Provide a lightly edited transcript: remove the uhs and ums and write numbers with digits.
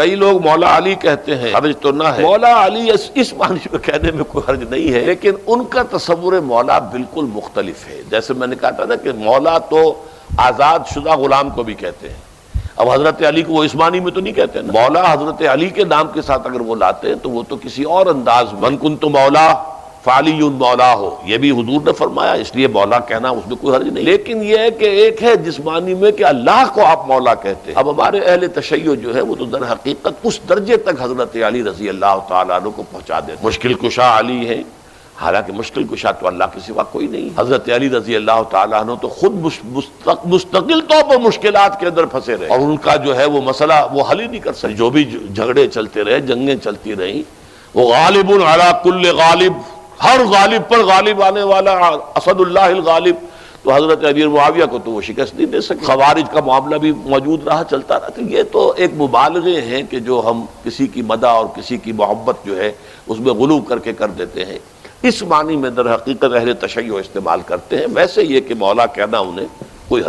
کئی لوگ مولا علی کہتے ہیں، حرج تو نہ ہے، مولا علی اس معنی میں کہنے میں کوئی حرج نہیں ہے، لیکن ان کا تصور مولا بالکل مختلف ہے۔ جیسے میں نے کہا تھا نا کہ مولا تو آزاد شدہ غلام کو بھی کہتے ہیں، اب حضرت علی کو وہ اس معنی میں تو نہیں کہتے نا۔ مولا حضرت علی کے نام کے ساتھ اگر وہ لاتے ہیں تو وہ تو کسی اور انداز من کنت مولا فعلی مولا ہو، یہ بھی حضور نے فرمایا، اس لیے مولا کہنا اس میں کوئی حرج نہیں، لیکن یہ ہے کہ ایک ہے جس معنی میں کہ اللہ کو آپ مولا کہتے ہیں۔ اب ہمارے اہل تشیع جو ہے وہ تو در حقیقت اس درجے تک حضرت علی رضی اللہ تعالیٰ عنہ کو پہنچا دیتے ہیں، مشکل کشا علی ہے، حالانکہ مشکل کشا تو اللہ کے سوا کوئی نہیں۔ حضرت علی رضی اللہ تعالیٰ عنہ تو خود مستقل طور پر مشکلات کے اندر پھنسے رہے، اور ان کا جو ہے وہ مسئلہ وہ حل ہی نہیں کر سکے، جو بھی جھگڑے چلتے رہے، جنگیں چلتی رہیں، وہ غالب علی کل غالب، ہر غالب پر غالب آنے والا اسد اللہ الغالب، تو حضرت امیر معاویہ کو تو وہ شکست نہیں دے سکے۔ خوارج کا معاملہ بھی موجود رہا، چلتا رہا، تو یہ تو ایک مبالغے ہیں کہ جو ہم کسی کی مدح اور کسی کی محبت جو ہے اس میں غلو کر کے کر دیتے ہیں، اس معنی میں در حقیقت اہل تشیع استعمال کرتے ہیں۔ ویسے یہ کہ مولا کہنا انہیں کوئی حرج